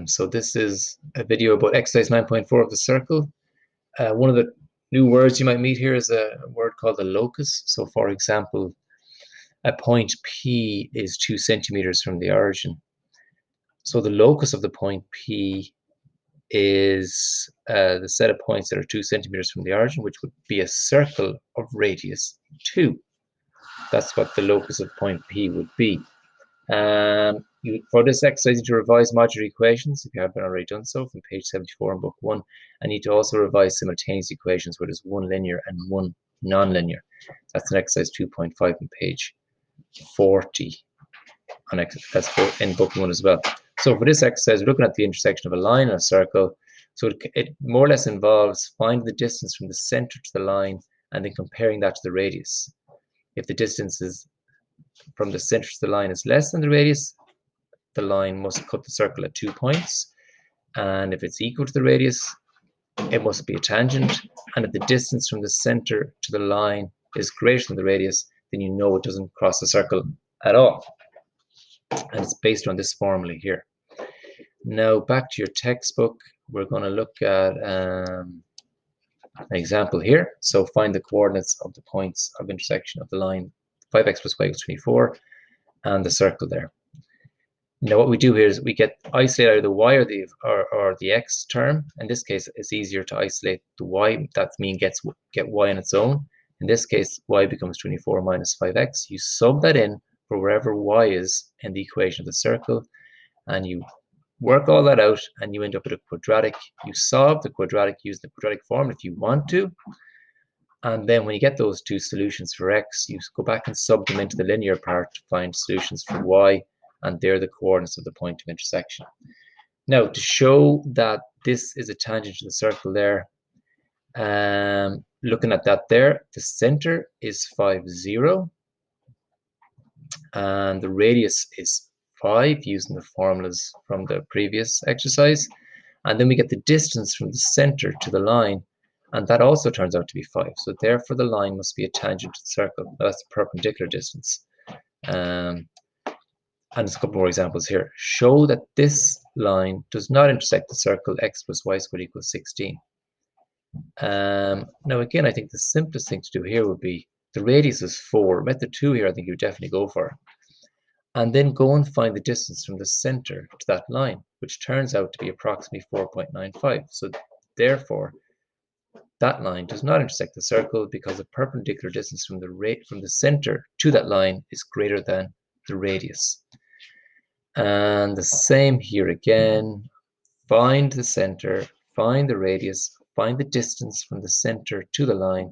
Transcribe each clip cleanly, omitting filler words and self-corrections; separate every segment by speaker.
Speaker 1: So this is a video about exercise 9.4 of the circle. One of the new words you might meet here is a word called the locus. So for example, a point P is 2 centimeters from the origin. So the locus of the point P is the set of points that are 2 centimeters from the origin, which would be a circle of radius 2. That's what the locus of point P would be. For this exercise, you need to revise modular equations if you haven't already done so from page 74 in book 1. I need to also revise simultaneous equations where there's one linear and one non-linear. That's an exercise 2.5 on page 40. That's in book 1 as well. So for this exercise, we're looking at the intersection of a line and a circle. So it more or less involves finding the distance from the center to the line and then comparing that to the radius. If the distance is from the center to the line is less than the radius, the line must cut the circle at 2 points. And if it's equal to the radius, it must be a tangent. And if the distance from the center to the line is greater than the radius, then you know it doesn't cross the circle at all. And it's based on this formula here. Now back to your textbook, we're going to look at an example here. So find the coordinates of the points of intersection of the line 5x plus y equals 24 and the circle there. Now what we do here is we get isolate either the y or the x term. In this case, it's easier to isolate the y. That means get y on its own. In this case, y becomes 24 minus 5x. You sub that in for wherever y is in the equation of the circle, and you work all that out, and you end up with a quadratic. You solve the quadratic using the quadratic formula if you want to. And then when you get those two solutions for x, you go back and sub them into the linear part to find solutions for y, and they're the coordinates of the point of intersection. Now, to show that this is a tangent to the circle there, looking at that there, the center is 5, 0, and the radius is 5 using the formulas from the previous exercise. And then we get the distance from the center to the line, and that also turns out to be 5. So therefore the line must be a tangent to the circle. That's the perpendicular distance. And there's a couple more examples here. Show that this line does not intersect the circle x plus y squared equals 16. Now again, I think the simplest thing to do here would be the radius is 4. Method 2 here I think you would definitely go for. And then go and find the distance from the center to that line, which turns out to be approximately 4.95. So therefore, that line does not intersect the circle because the perpendicular distance from the center to that line is greater than the radius. And the same here again. Find the center, find the radius, find the distance from the center to the line,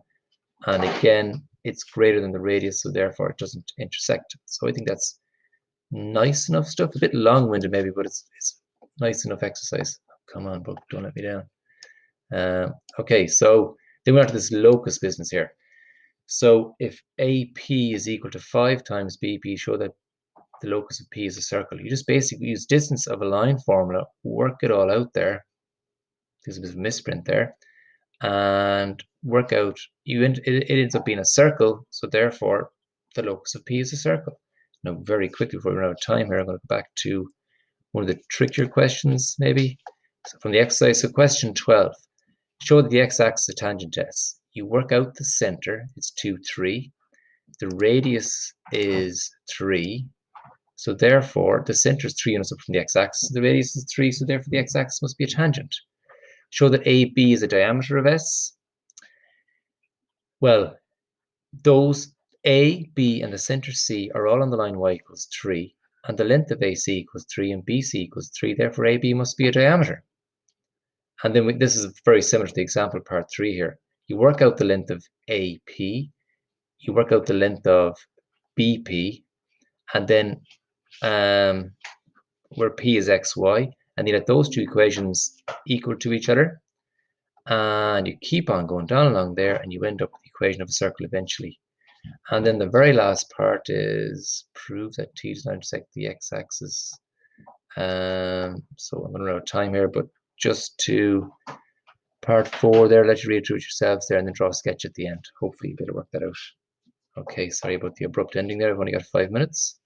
Speaker 1: and again, it's greater than the radius, so therefore it doesn't intersect. So I think that's nice enough stuff. A bit long-winded maybe, but it's nice enough exercise. Come on, book, don't let me down. Okay, so then we're on to this locus business here. So if AP is equal to 5 times BP, show that the locus of P is a circle. You just basically use distance of a line formula, work it all out there. There's a bit of a misprint there, and work out. It ends up being a circle, so therefore the locus of P is a circle. Now, very quickly before we run out of time here, I'm going to go back to one of the trickier questions, maybe. So from the exercise, so question 12. Show that the x-axis is a tangent to S. You work out the center, it's 2, 3. The radius is 3. So therefore, the center is 3 units up from the x-axis. The radius is 3, so therefore the x-axis must be a tangent. Show that AB is a diameter of S. Well, those A, B, and the center C are all on the line y equals 3, and the length of AC equals 3 and BC equals 3. Therefore, AB must be a diameter. And then this is very similar to the example part 3 here. You work out the length of AP, you work out the length of BP, and then where P is XY, and you let those two equations equal to each other, and you keep on going down along there, and you end up with the equation of a circle eventually. And then the very last part is prove that T does not intersect the x-axis. So I'm going to run out of time here, but just to part 4 there, let you read through it yourselves there, and then draw a sketch at the end. Hopefully you'll be able to work that out. Okay, sorry about the abrupt ending there. I've only got 5 minutes.